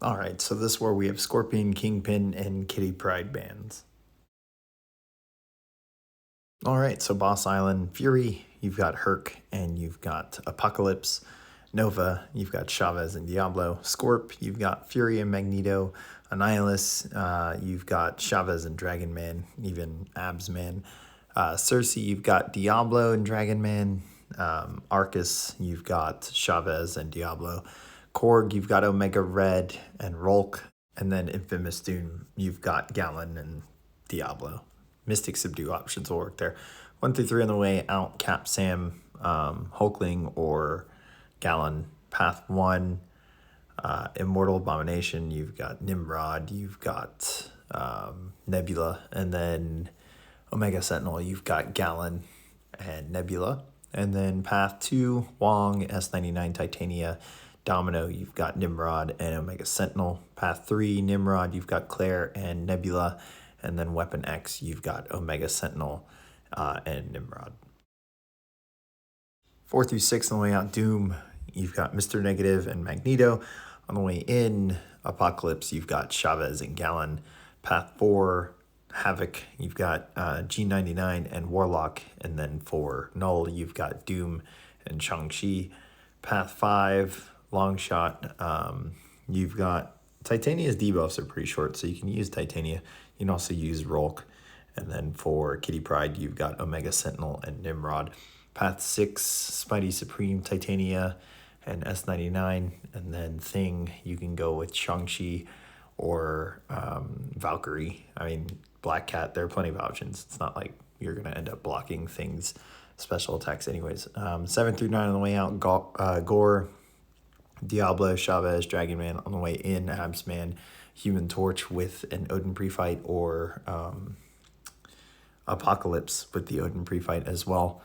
Alright, so this is where we have Scorpion, Kingpin, and Kitty Pryde bands. Alright, so Boss Island, Fury, you've got Herc, and you've got Apocalypse. Nova, you've got Chavez and Diablo. Scorp, you've got Fury and Magneto. Annihilus, you've got Chavez and Dragon Man, even Abs Man. Cersei, you've got Diablo and Dragon Man. Arcus, you've got Chavez and Diablo. Korg, you've got Omega Red and Rolk. And then Infamous Doom, you've got Gallon and Diablo. Mystic Subdue options will work there. 1 through 3 on the way out, Cap Sam, Hulkling, or Gallon. Path 1, Immortal Abomination, you've got Nimrod, you've got Nebula, and then Omega Sentinel, you've got Gallon and Nebula. And then Path 2, Wong, S99, Titania, Domino, you've got Nimrod and Omega Sentinel. Path 3, Nimrod, you've got Claire and Nebula. And then Weapon X, you've got Omega Sentinel and Nimrod. 4 through 6 on the way out, Doom, you've got Mr. Negative and Magneto. On the way in, Apocalypse, you've got Chavez and Gallon. Path 4, Havok, you've got G99 and Warlock. And then for Knull, you've got Doom and Shang-Chi. Path 5, Longshot, you've got Titania's debuffs are pretty short, so you can use Titania. You can also use Rolk. And then for Kitty Pryde, you've got Omega Sentinel and Nimrod. Path 6, Spidey Supreme, Titania, and S99. And then Thing, you can go with Shang-Chi or Valkyrie. I mean, Black Cat, there are plenty of options. It's not like you're going to end up blocking Thing's special attacks anyways. 7 through 9 on the way out, Gore, Diablo, Chavez, Dragon Man. On the way in, Abs Man, Human Torch with an Odin pre-fight, or Apocalypse with the Odin pre-fight as well.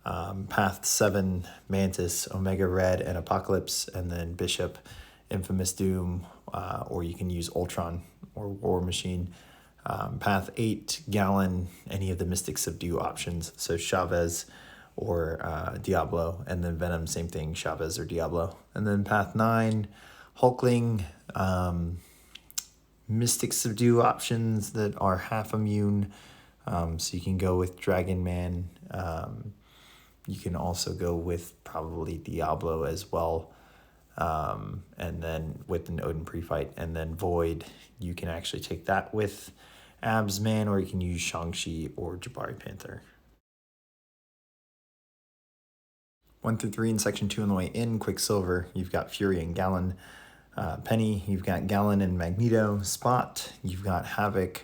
Path 7, Mantis, Omega Red, and Apocalypse. And then Bishop, Infamous Doom, or you can use Ultron or War Machine. Path 8, Gallon, any of the Mystic Subdue options. So Chavez or Diablo. And then Venom, same thing, Chavez or Diablo. And then Path 9, Hulkling, Mystic Subdue options that are half immune. So you can go with Dragon Man. You can also go with probably Diablo as well. And then with an Odin pre-fight. And then Void, you can actually take that with Abs Man, or you can use Shang-Chi or Jabari Panther. 1 through 3 in section 2 on the way in, Quicksilver, you've got Fury and Gallon. Penny, you've got Gallon and Magneto. Spot, you've got Havok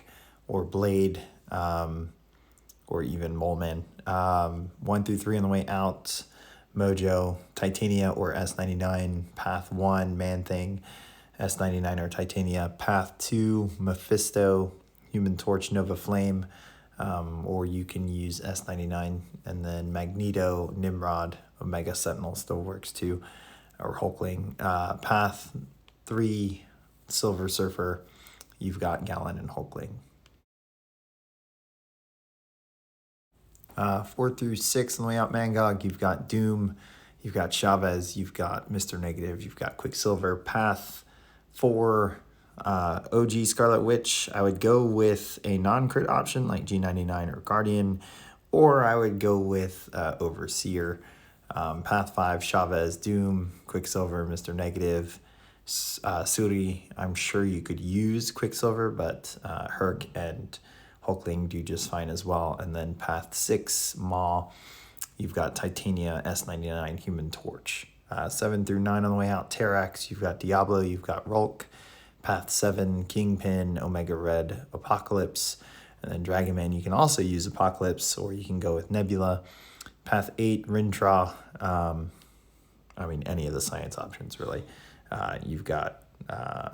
or Blade, or even Mole Man. 1 through 3 on the way out, Mojo, Titania or S99. Path 1, Man-Thing, S99 or Titania. Path 2, Mephisto, Human Torch, Nova Flame, or you can use S99. And then Magneto, Nimrod, Omega Sentinel still works too, or Hulkling. Path 3, Silver Surfer, you've got Gallon and Hulkling. 4 through 6 on the way out, Mangog, you've got Doom, you've got Chavez, you've got Mr. Negative, you've got Quicksilver. Path 4, OG Scarlet Witch, I would go with a non-crit option like G99 or Guardian, or I would go with Overseer. Path 5, Chavez, Doom, Quicksilver, Mr. Negative. Suri, I'm sure you could use Quicksilver, but Herc and Hulkling do just fine as well. And then Path 6, Maw, you've got Titania, S99, Human Torch. 7 through 9 on the way out, Terrax, you've got Diablo, you've got Rolk. Path 7, Kingpin, Omega Red, Apocalypse. And then Dragon Man, you can also use Apocalypse, or you can go with Nebula. Path 8, Rintra, I mean, any of the science options, really. You've got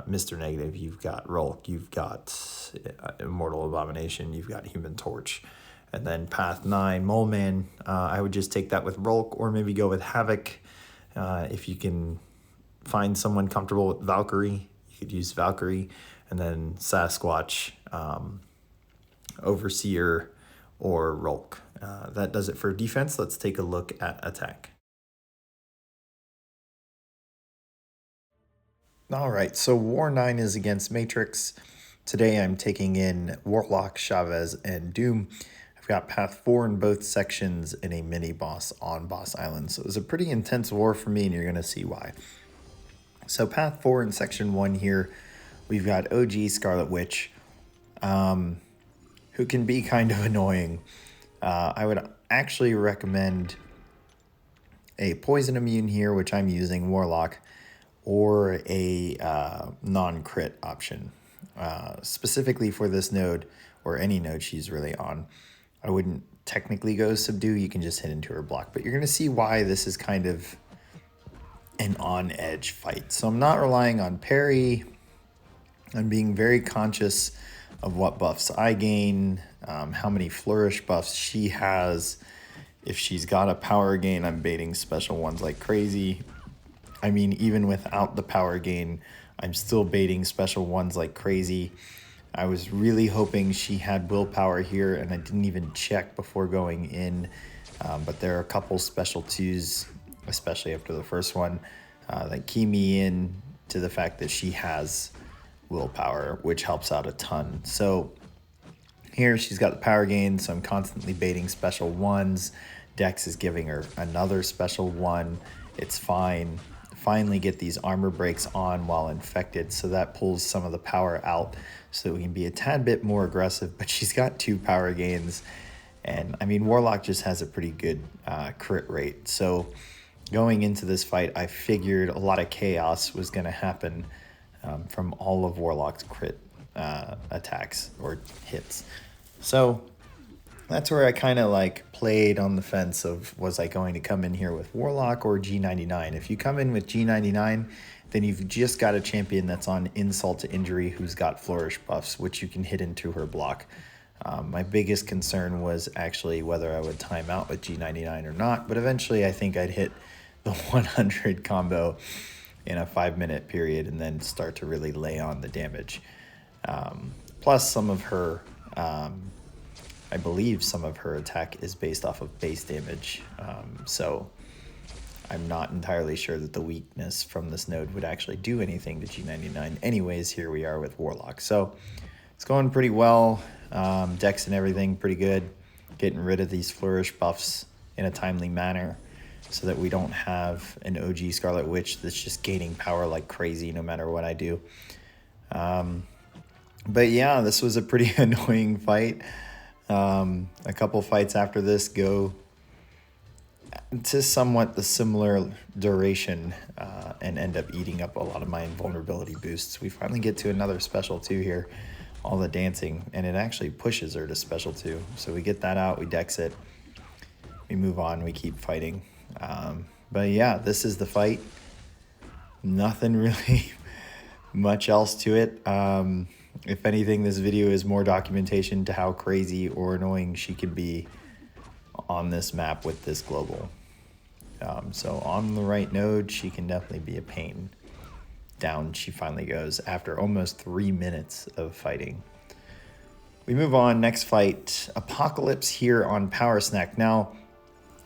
Mr. Negative, you've got Rolk, you've got Immortal Abomination, you've got Human Torch. And then Path 9, Mole Man, I would just take that with Rolk, or maybe go with Havok. If you can find someone comfortable with Valkyrie, you could use Valkyrie. And then Sasquatch, Overseer, or Rolk. That does it for defense. Let's take a look at attack. All right, so War 9 is against Matrix. Today I'm taking in Warlock, Chavez, and Doom. I've got Path 4 in both sections and a mini-boss on Boss Island. So it was a pretty intense war for me, and you're going to see why. So Path 4 in Section 1 here, we've got OG Scarlet Witch, who can be kind of annoying. I would actually recommend a Poison Immune here, which I'm using, Warlock, or a non-crit option. Specifically for this node, or any node she's really on, I wouldn't technically go Subdue, you can just hit into her block, but you're going to see why this is kind of an on-edge fight. So I'm not relying on parry. I'm being very conscious of what buffs I gain, how many flourish buffs she has. If she's got a power gain, I'm baiting special ones like crazy. I mean, even without the power gain, I'm still baiting special ones like crazy. I was really hoping she had willpower here, and I didn't even check before going in. But there are a couple special twos, especially after the first one, that key me in to the fact that she has willpower, which helps out a ton. So here she's got the power gain, so I'm constantly baiting special ones. Dex is giving her another special one. It's fine. Finally get these armor breaks on while infected, so that pulls some of the power out so we can be a tad bit more aggressive. But she's got 2 power gains, and I mean, Warlock just has a pretty good crit rate. So going into this fight, I figured a lot of chaos was going to happen from all of Warlock's crit attacks or hits. So that's where I kind of like played on the fence of, was I going to come in here with Warlock or G99? If you come in with G99, then you've just got a champion that's on insult to injury who's got flourish buffs, which you can hit into her block. My biggest concern was actually whether I would time out with G99 or not, but eventually I think I'd hit the 100 combo in a 5-minute period and then start to really lay on the damage. Plus some of her, I believe some of her attack is based off of base damage. So I'm not entirely sure that the weakness from this node would actually do anything to G99. Anyways, here we are with Warlock. So it's going pretty well. Dex and everything pretty good. Getting rid of these flourish buffs in a timely manner so that we don't have an OG Scarlet Witch that's just gaining power like crazy no matter what I do. But yeah, this was a pretty annoying fight. A couple fights after this go to somewhat the similar duration and end up eating up a lot of my invulnerability boosts. We finally get to another special 2 here, all the dancing, and it actually pushes her to special 2. So we get that out, we dex it, we move on, we keep fighting. But yeah, this is the fight. Nothing really much else to it. If anything, this video is more documentation to how crazy or annoying she can be on this map with this global. So on the right node, she can definitely be a pain. Down she finally goes after almost 3 minutes of fighting. We move on, next fight, Apocalypse here on Power Snack. Now,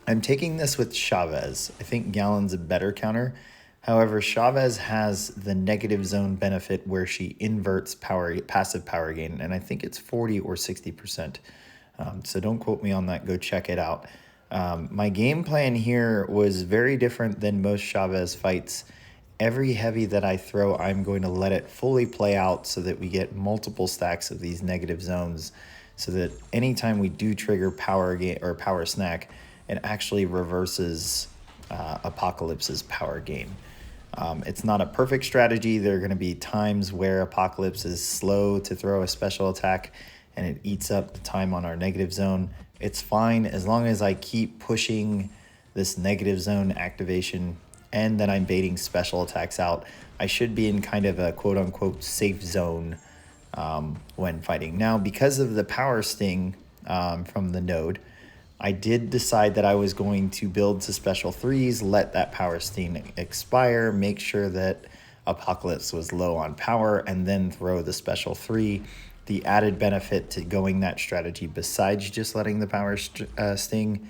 I'm taking this with Chavez. I think Gallon's a better counter. However, Chavez has the negative zone benefit where she inverts passive power gain, and I think it's 40 or 60%. So don't quote me on that. Go check it out. My game plan here was very different than most Chavez fights. Every heavy that I throw, I'm going to let it fully play out so that we get multiple stacks of these negative zones, so that anytime we do trigger power gain or power snack, it actually reverses Apocalypse's power gain. It's not a perfect strategy. There are going to be times where Apocalypse is slow to throw a special attack and it eats up the time on our negative zone. It's fine as long as I keep pushing this negative zone activation and then I'm baiting special attacks out. I should be in kind of a quote-unquote safe zone when fighting. Now, because of the power sting from the node, I did decide that I was going to build to special 3s, let that power sting expire, make sure that Apocalypse was low on power, and then throw the special 3. The added benefit to going that strategy, besides just letting the power sting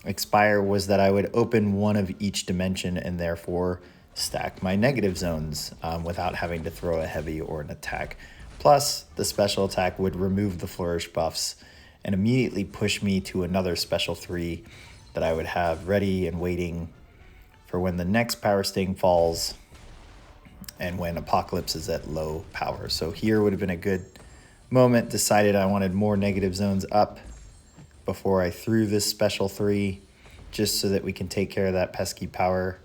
expire, was that I would open one of each dimension and therefore stack my negative zones without having to throw a heavy or an attack. Plus, the special attack would remove the flourish buffs and immediately push me to another special 3 that I would have ready and waiting for when the next power sting falls and when Apocalypse is at low power. So here would have been a good moment. Decided I wanted more negative zones up before I threw this special 3, just so that we can take care of that pesky power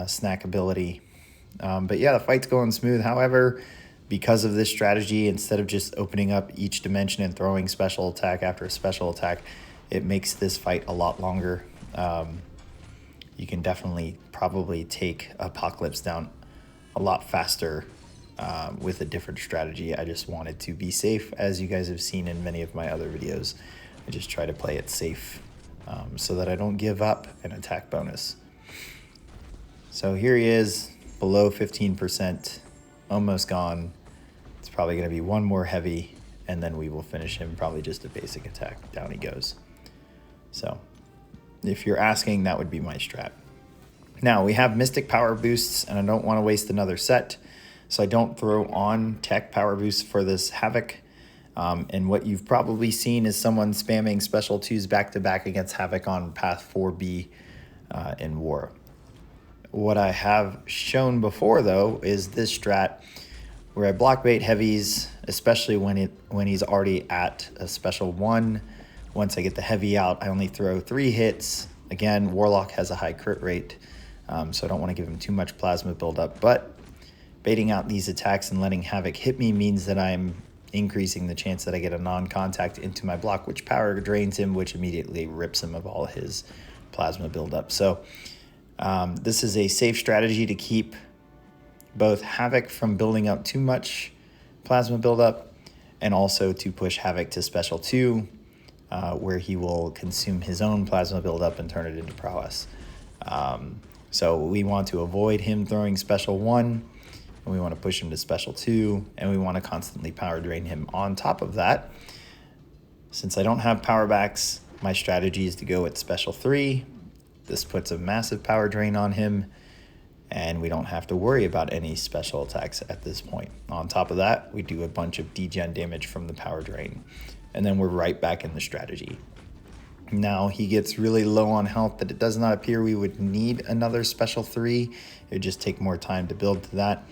snack ability. But yeah, the fight's going smooth. However, because of this strategy, instead of just opening up each dimension and throwing special attack after a special attack, it makes this fight a lot longer. You can definitely probably take Apocalypse down a lot faster with a different strategy. I just wanted to be safe, as you guys have seen in many of my other videos. I just try to play it safe so that I don't give up an attack bonus. So here he is, below 15%, almost gone. It's probably going to be one more heavy, and then we will finish him, probably just a basic attack. Down he goes. So if you're asking, that would be my strat. Now, we have Mystic power boosts, and I don't want to waste another set, so I don't throw on tech power boosts for this Havok. And what you've probably seen is someone spamming special 2s back-to-back against Havok on path 4B in War. What I have shown before, though, is this strat where I block bait heavies, especially when he's already at a special 1. Once I get the heavy out, I only throw 3 hits. Again, Warlock has a high crit rate, so I don't want to give him too much plasma buildup. But baiting out these attacks and letting Havok hit me means that I'm increasing the chance that I get a non-contact into my block, which power drains him, which immediately rips him of all his plasma buildup. So this is a safe strategy to keep both Havok from building up too much plasma buildup, and also to push Havok to special 2, where he will consume his own plasma buildup and turn it into prowess. So we want to avoid him throwing special 1, and we want to push him to special 2, and we want to constantly power drain him. On top of that, since I don't have power backs, my strategy is to go at special 3. This puts a massive power drain on him, and we don't have to worry about any special attacks at this point. On top of that, we do a bunch of degen damage from the power drain, and then we're right back in the strategy. Now he gets really low on health, but it does not appear we would need another special 3. It would just take more time to build to that.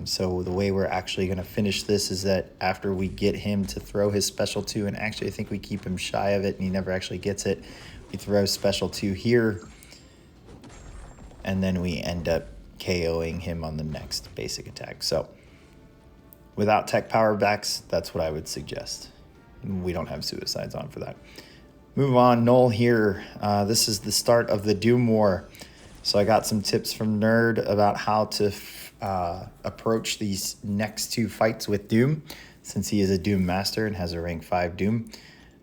So the way we're actually going to finish this is that after we get him to throw his special 2, and actually I think we keep him shy of it and he never actually gets it, we throw special 2 here, and then we end up KOing him on the next basic attack. So without tech power backs, that's what I would suggest. We don't have suicides on for that. Move on, Knull here. This is the start of the Doom War. So I got some tips from Nerd about how to approach these next 2 fights with Doom, since he is a Doom Master and has a rank 5 Doom.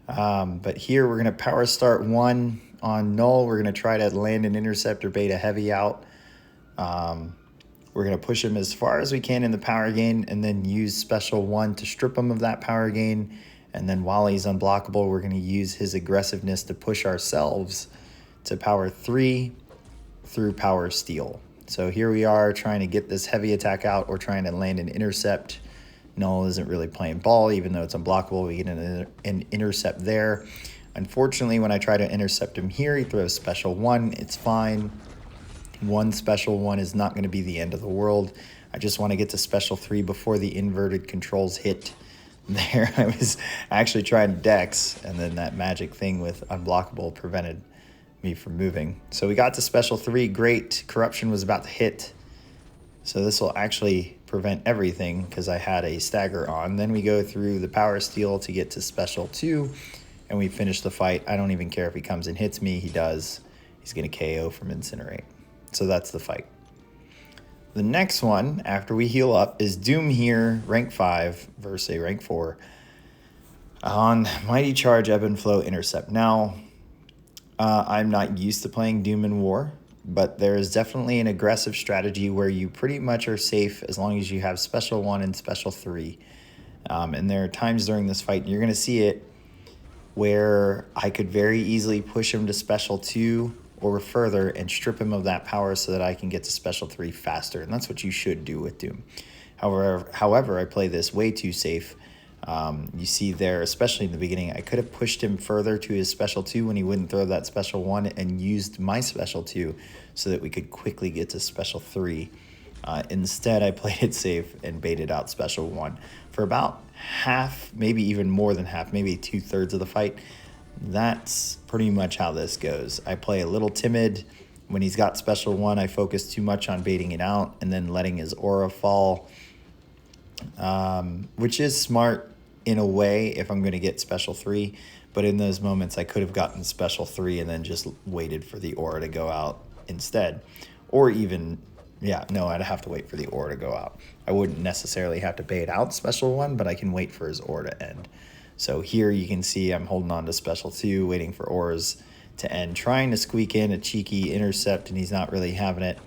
But here we're going to power start 1 on Knull. We're going to try to land an intercept or bait a heavy out. We're going to push him as far as we can in the power gain, and then use special 1 to strip him of that power gain. And then while he's unblockable, we're going to use his aggressiveness to push ourselves to power 3 through power steal. So here we are trying to get this heavy attack out, or trying to land an intercept. Knull isn't really playing ball, even though it's unblockable. We get an intercept there. Unfortunately, when I try to intercept him here, he throws special 1. It's fine. 1 special 1 is not going to be the end of the world. I just want to get to special 3 before the inverted controls hit. There, I was actually trying to dex, and then that magic thing with unblockable prevented me from moving. So we got to special 3. Great. Corruption was about to hit. So this will actually prevent everything because I had a stagger on. Then we go through the power steal to get to special 2, and we finish the fight. I don't even care if he comes and hits me. He does. He's going to KO from Incinerate. So that's the fight. The next one, after we heal up, is Doom here, rank 5 versus a rank 4 on Mighty Charge, Ebb and Flow, Intercept. Now, I'm not used to playing Doom in War, but there is definitely an aggressive strategy where you pretty much are safe as long as you have special 1 and special 3. And there are times during this fight, and you're going to see it, where I could very easily push him to special 2 or further and strip him of that power so that I can get to special 3 faster. And that's what you should do with Doom. However, I play this way too safe. You see there, especially in the beginning, I could have pushed him further to his special 2 when he wouldn't throw that special 1 and used my special 2 so that we could quickly get to special 3. Instead, I played it safe and baited out special 1 for about half, maybe even more than half, maybe 2/3 of the fight. That's pretty much how this goes. I play a little timid. When he's got special 1, I focus too much on baiting it out and then letting his aura fall, which is smart in a way if I'm going to get special 3. But in those moments, I could have gotten special 3 and then just waited for the aura to go out instead. Or even, yeah, no, I'd have to wait for the aura to go out. I wouldn't necessarily have to bait out special 1, but I can wait for his aura to end. So here you can see I'm holding on to special 2, waiting for auras to end, trying to squeak in a cheeky intercept, and he's not really having it.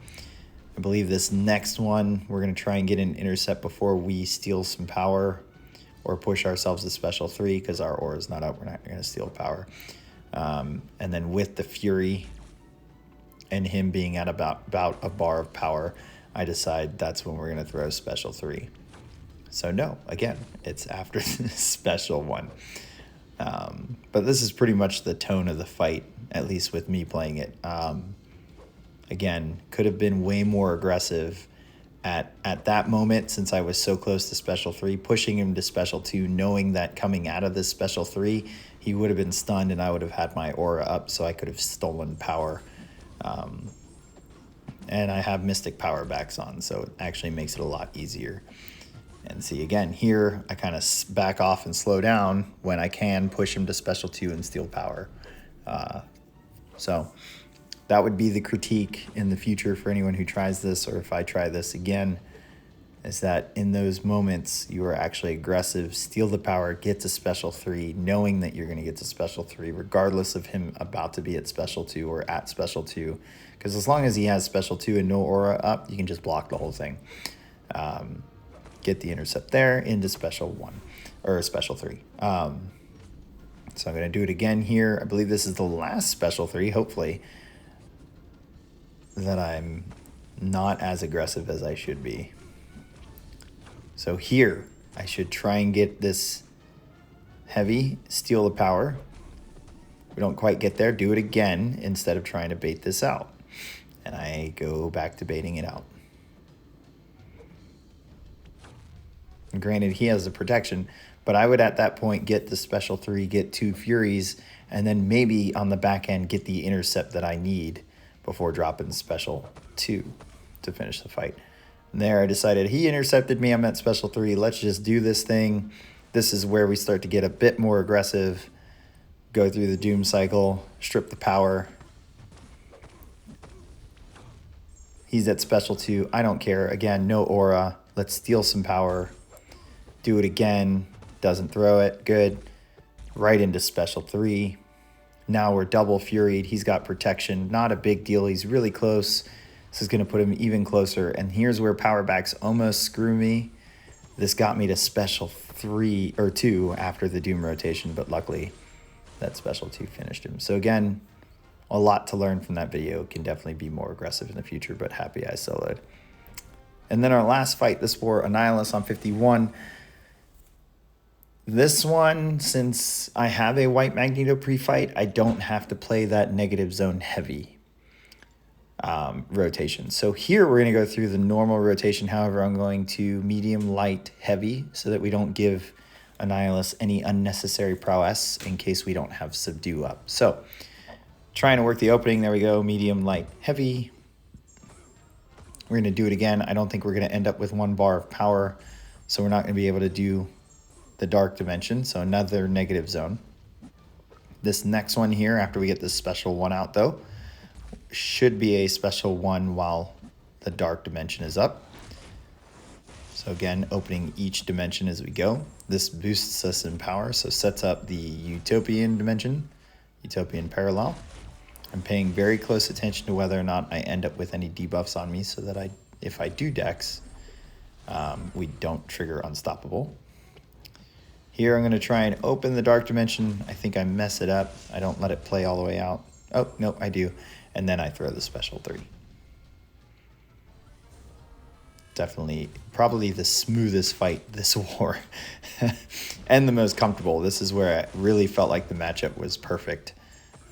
I believe this next one, we're going to try and get an intercept before we steal some power or push ourselves to special 3 because our aura is not up. We're not going to steal power. And then with the Fury and him being at about a bar of power, I decide that's when we're going to throw special 3. So no, again, it's after the special 1. But this is pretty much the tone of the fight, at least with me playing it. Again, could have been way more aggressive at that moment since I was so close to special 3, pushing him to special 2, knowing that coming out of this special 3, he would have been stunned and I would have had my aura up, so I could have stolen power. And I have Mystic Power backs on, so it actually makes it a lot easier. And see, again, here, I kind of back off and slow down when I can push him to special 2 and steal power. So that would be the critique in the future for anyone who tries this, or if I try this again, is that in those moments, you are actually aggressive, steal the power, get to special 3, knowing that you're going to get to special 3, regardless of him about to be at special 2 or at special 2. Because as long as he has special 2 and no aura up, you can just block the whole thing. Get the intercept there into special 1 or special 3. So I'm going to do it again here. I believe this is the last special 3, hopefully, that I'm not as aggressive as I should be. So here, I should try and get this heavy, steal the power. We don't quite get there, do it again instead of trying to bait this out. And I go back to baiting it out. And granted, he has the protection, but I would at that point get the special 3, get 2 Furies, and then maybe on the back end get the intercept that I need before dropping special 2 to finish the fight. And there I decided he intercepted me, I'm at special 3, let's just do this thing. This is where we start to get a bit more aggressive, go through the Doom cycle, strip the power. He's at special 2, I don't care. Again, no aura, let's steal some power. Do it again, doesn't throw it, good. Right into special 3. Now we're double Furied, he's got protection, not a big deal, he's really close. This is going to put him even closer, and here's where power backs almost screw me. This got me to special 3 or 2 after the Doom rotation, but luckily that special 2 finished him. So again, a lot to learn from that video. Can definitely be more aggressive in the future, but happy I soloed. And then our last fight, this for Annihilus on 51. This one, since I have a White Magneto pre-fight, I don't have to play that negative zone heavy rotation. So here we're going to go through the normal rotation. However, I'm going to medium, light, heavy so that we don't give Annihilus any unnecessary prowess in case we don't have subdue up. So trying to work the opening. There we go. Medium, light, heavy. We're going to do it again. I don't think we're going to end up with 1 bar of power, so we're not going to be able to do the dark dimension, so another negative zone. This next one here, after we get this special 1 out though, should be a special 1 while the dark dimension is up. So again, opening each dimension as we go. This boosts us in power, so sets up the Utopian dimension, Utopian parallel. I'm paying very close attention to whether or not I end up with any debuffs on me so that if I do dex, we don't trigger unstoppable. Here I'm going to try and open the dark dimension. I think I mess it up. I don't let it play all the way out. Oh, no, I do. and then I throw the special 3. Definitely, probably the smoothest fight this war, and the most comfortable. This is where I really felt like the matchup was perfect,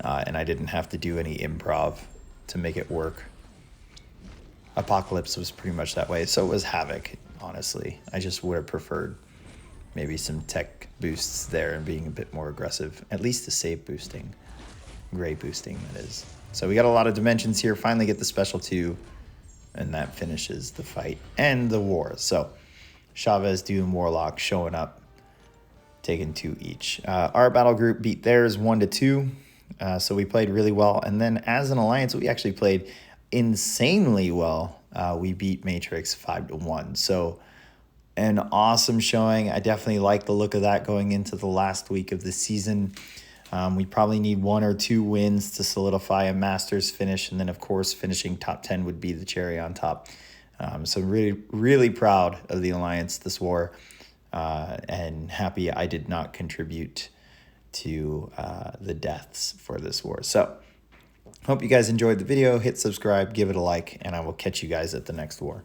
and I didn't have to do any improv to make it work. Apocalypse was pretty much that way. So was Havok, honestly. I just would have preferred maybe some tech boosts there and being a bit more aggressive. At least the save boosting, gray boosting, that is. So we got a lot of dimensions here. Finally get the special 2. And that finishes the fight and the war. So Chavez, Doom, Warlock showing up, taking 2 each. Our battle group beat theirs 1-2. So we played really well. And then as an alliance, we actually played insanely well. We beat Matrix 5-1. So an awesome showing. I definitely like the look of that going into the last week of the season. We probably need 1 or 2 wins to solidify a Masters finish. And then, of course, finishing top 10 would be the cherry on top. So really, really proud of the Alliance this war, and happy I did not contribute to the deaths for this war. So hope you guys enjoyed the video. Hit subscribe, give it a like, and I will catch you guys at the next war.